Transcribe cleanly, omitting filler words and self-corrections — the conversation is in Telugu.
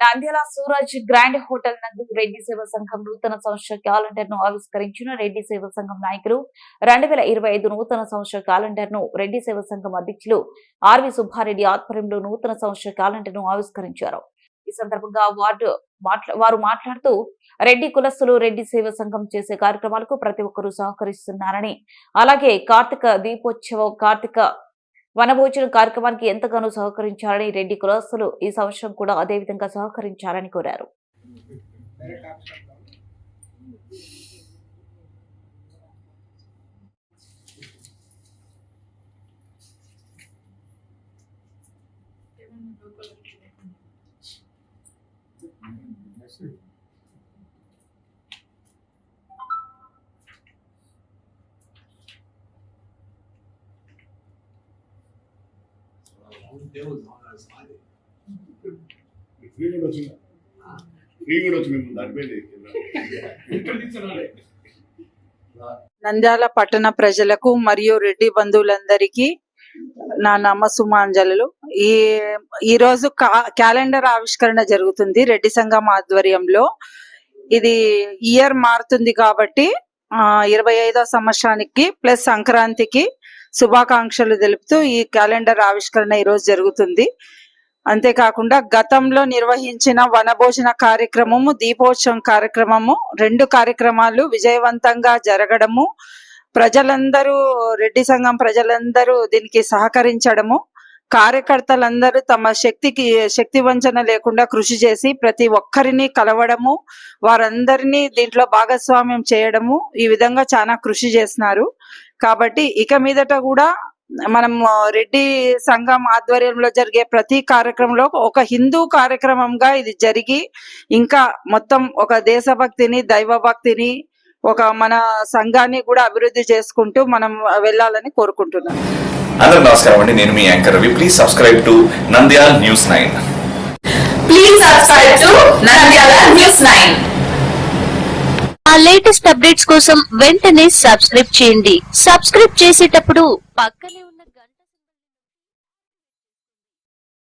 నంద్యాల సూరజ్ గ్రాండ్ హోటల్ నందు రెడ్డి సేవా సంఘం నూతన సంవత్సర క్యాలెండర్ ను ఆవిష్కరించిన రెడ్డి సేవా సంఘం నాయకులు 2025 నూతన సంవత్సర క్యాలెండర్ ను రెడ్డి సేవా సంఘం అధ్యక్షులు ఆర్వి సుబ్బారెడ్డి ఆధ్వర్యంలో నూతన సంవత్సర క్యాలెండర్ ను ఆవిష్కరించారు. ఈ సందర్భంగా వారు మాట్లాడుతూ రెడ్డి కులస్తులు రెడ్డి సేవా సంఘం చేసే కార్యక్రమాలకు ప్రతి ఒక్కరూ సహకరిస్తున్నారని, అలాగే కార్తీక దీపోత్సవం, కార్తీక వనభోజన కార్యక్రమానికి ఎంతగానో సహకరించారని, రెడ్డి కులస్తులు ఈ సంవత్సరం కూడా అదేవిధంగా సహకరించారని కోరారు. నంద్యాల పట్టణ ప్రజలకు మరియు రెడ్డి బంధువులందరికీ నా నమస్సుమాంజలు. ఈ రోజు క్యాలెండర్ ఆవిష్కరణ జరుగుతుంది రెడ్డి సంఘం ఆధ్వర్యంలో. ఇది ఇయర్ మారుతుంది కాబట్టి 25వ సంవత్సరానికి ప్లస్ సంక్రాంతికి శుభాకాంక్షలు తెలుపుతూ ఈ క్యాలెండర్ ఆవిష్కరణ ఈ రోజు జరుగుతుంది. అంతేకాకుండా గతంలో నిర్వహించిన వనభోజన కార్యక్రమము, దీపోత్సవం కార్యక్రమము, 2 కార్యక్రమాలు విజయవంతంగా జరగడము, ప్రజలందరూ రెడ్డి సంఘం ప్రజలందరూ దీనికి సహకరించడము, కార్యకర్తలందరూ తమ శక్తి వంచన లేకుండా కృషి చేసి ప్రతి ఒక్కరిని కలవడము, వారందరినీ దీంట్లో భాగస్వామ్యం చేయడము, ఈ విధంగా చాలా కృషి చేస్తున్నారు. కాబట్టి ఇక మీదట కూడా మనం రెడ్డి సంఘం ఆధ్వర్యంలో జరిగే ప్రతి కార్యక్రమంలో ఒక హిందూ కార్యక్రమంగా ఇది జరిగి ఇంకా మొత్తం ఒక దేశభక్తిని, దైవభక్తిని, ఒక మన సంఘాన్ని కూడా అభివృద్ధి చేసుకుంటూ మనం వెళ్ళాలని కోరుకుంటున్నాను. అందరికీ నమస్కారం అండి, నేను మీ anchor Ravi. Please subscribe to Nandyala news 9. Please subscribe to Nandyala news 9. ఆ లేటెస్ట్ అప్డేట్స్ కోసం వెంటనే సబ్స్క్రైబ్ చేయండి. సబ్స్క్రైబ్ చేసేటప్పుడు పక్కనే